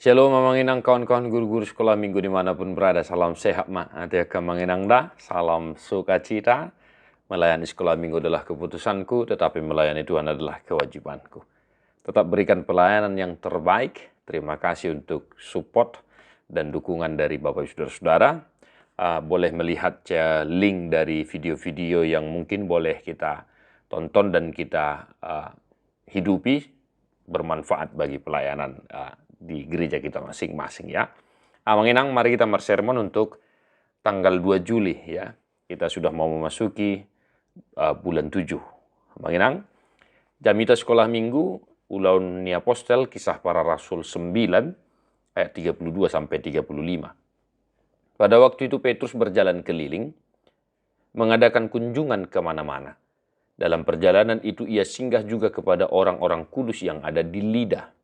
Shalom mamanginang kawan-kawan guru-guru sekolah minggu dimanapun berada. Salam sehat ma. Ada kamanginang dah. Salam sukacita. Melayani sekolah minggu adalah keputusanku, tetapi melayani Tuhan adalah kewajibanku. Tetap berikan pelayanan yang terbaik. Terima kasih untuk support dan dukungan dari Bapak Ibu Saudara-saudara. Boleh melihat link dari video-video yang mungkin boleh kita tonton dan kita hidupi, bermanfaat bagi pelayanan di gereja kita masing-masing ya. Manginang, mari kita bersermon untuk tanggal 2 Juli ya. Kita sudah mau memasuki bulan 7. Manginang, Jamita Sekolah Minggu, Ulaun ni Apostel, Kisah Para Rasul 9, ayat 32 sampai 35. Pada waktu itu Petrus berjalan keliling, mengadakan kunjungan kemana-mana. Dalam perjalanan itu ia singgah juga kepada orang-orang kudus yang ada di Lida.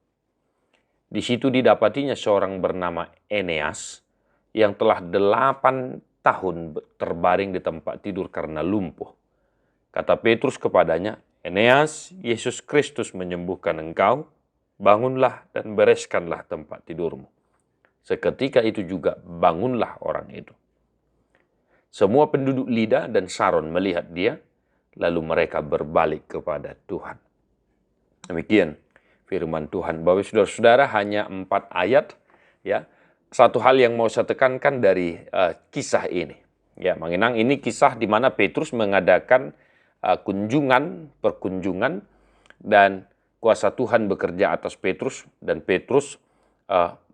Di situ didapatinya seorang bernama Eneas yang telah 8 tahun terbaring di tempat tidur karena lumpuh. Kata Petrus kepadanya, "Eneas, Yesus Kristus menyembuhkan engkau, bangunlah dan bereskanlah tempat tidurmu." Seketika itu juga bangunlah orang itu. Semua penduduk Lida dan Saron melihat dia, lalu mereka berbalik kepada Tuhan. Demikian firman Tuhan. Bapak saudara-saudara, hanya 4 ayat ya. Satu hal yang mau saya tekankan dari kisah ini. Ya, mengenang ini kisah di mana Petrus mengadakan perkunjungan dan kuasa Tuhan bekerja atas Petrus dan Petrus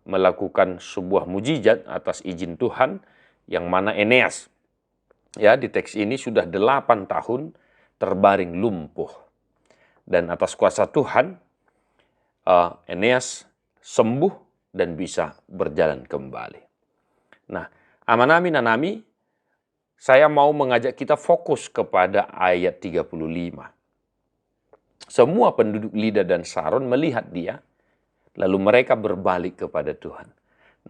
melakukan sebuah mujizat atas izin Tuhan yang mana Eneas ya di teks ini sudah 8 tahun terbaring lumpuh. Dan atas kuasa Tuhan Eneas sembuh dan bisa berjalan kembali. Nah, amanami nanami, saya mau mengajak kita fokus kepada ayat 35. Semua penduduk Lida dan Saron melihat dia, lalu mereka berbalik kepada Tuhan.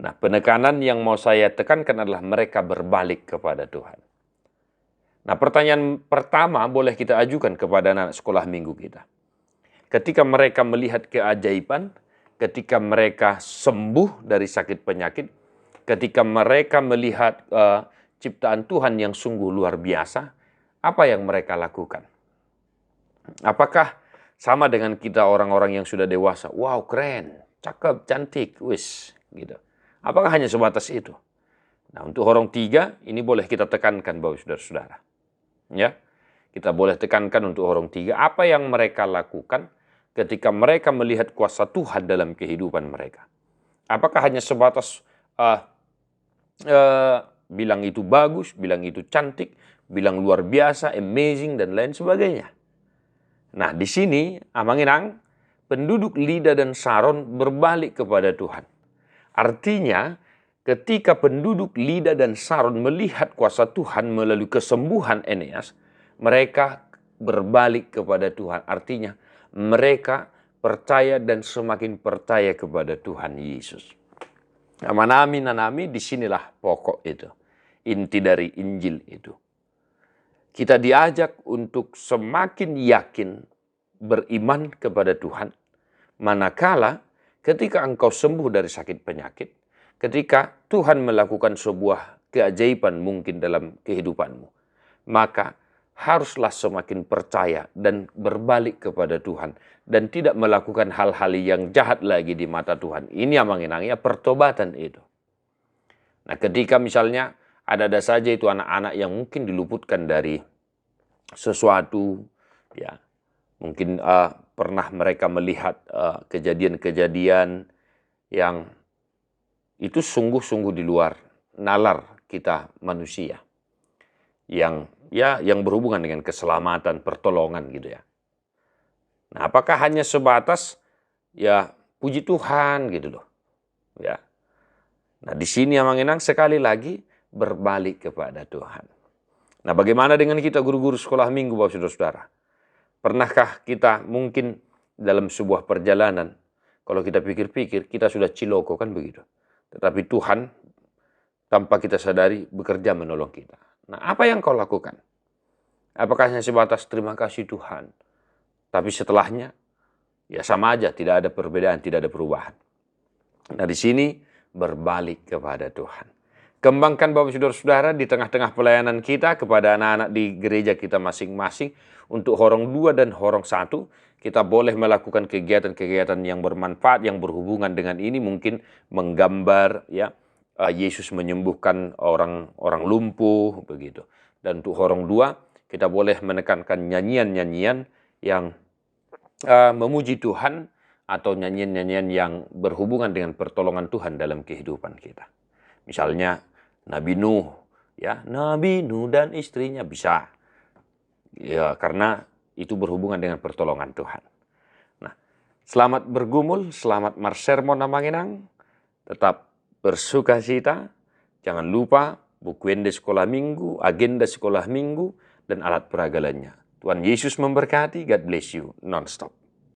Nah, penekanan yang mau saya tekankan adalah mereka berbalik kepada Tuhan. Nah, pertanyaan pertama boleh kita ajukan kepada anak sekolah minggu kita. Ketika mereka melihat keajaiban, ketika mereka sembuh dari sakit penyakit, ketika mereka melihat ciptaan Tuhan yang sungguh luar biasa, apa yang mereka lakukan? Apakah sama dengan kita orang-orang yang sudah dewasa? Wow, keren, cakep, cantik, wis, gitu. Apakah hanya sebatas itu? Nah, untuk orang 3, ini boleh kita tekankan Bapak saudara-saudara. Ya, kita boleh tekankan untuk orang 3, apa yang mereka lakukan ketika mereka melihat kuasa Tuhan dalam kehidupan mereka. Apakah hanya sebatas bilang itu bagus, bilang itu cantik, bilang luar biasa, amazing, dan lain sebagainya. Nah, di sini, amanginang, penduduk Lida dan Saron berbalik kepada Tuhan. Artinya, ketika penduduk Lida dan Saron melihat kuasa Tuhan melalui kesembuhan Eneas, mereka berbalik kepada Tuhan. Artinya, mereka percaya dan semakin percaya kepada Tuhan Yesus. Manami nanami, disinilah pokok itu. Inti dari Injil itu. Kita diajak untuk semakin yakin beriman kepada Tuhan. Manakala ketika engkau sembuh dari sakit penyakit, ketika Tuhan melakukan sebuah keajaiban mungkin dalam kehidupanmu, maka haruslah semakin percaya dan berbalik kepada Tuhan dan tidak melakukan hal-hal yang jahat lagi di mata Tuhan. Ini yang mengenangnya pertobatan itu. Nah, ketika misalnya ada saja itu anak-anak yang mungkin diluputkan dari sesuatu, ya mungkin pernah mereka melihat kejadian-kejadian yang itu sungguh-sungguh di luar nalar kita manusia. Yang berhubungan dengan keselamatan, pertolongan gitu ya. Nah, apakah hanya sebatas ya puji Tuhan gitu loh. Ya. Nah, di sini yang mengenang sekali lagi berbalik kepada Tuhan. Nah, bagaimana dengan kita guru-guru sekolah minggu Bapak saudara-saudara? Pernahkah kita mungkin dalam sebuah perjalanan, kalau kita pikir-pikir kita sudah ciloko kan begitu. Tetapi Tuhan tanpa kita sadari bekerja menolong kita. Nah, apa yang kau lakukan? Apakah hanya sebatas terima kasih Tuhan? Tapi setelahnya, ya sama aja, tidak ada perbedaan, tidak ada perubahan. Nah, di sini berbalik kepada Tuhan. Kembangkan Bapak Saudara-saudara di tengah-tengah pelayanan kita kepada anak-anak di gereja kita masing-masing. Untuk Horong 2 dan Horong 1, kita boleh melakukan kegiatan-kegiatan yang bermanfaat, yang berhubungan dengan ini. Mungkin menggambar, ya, Yesus menyembuhkan orang lumpuh, begitu. Dan untuk Horong 2, kita boleh menekankan nyanyian-nyanyian yang memuji Tuhan, atau nyanyian-nyanyian yang berhubungan dengan pertolongan Tuhan dalam kehidupan kita. Misalnya Nabi Nuh, ya, Nabi Nuh dan istrinya bisa. Ya, karena itu berhubungan dengan pertolongan Tuhan. Nah, selamat bergumul, selamat marsermon namanginang, tetap bersuka cita. Jangan lupa buku ende sekolah minggu, agenda sekolah minggu, dan alat peragalannya. Tuhan Yesus memberkati. God bless you non-stop.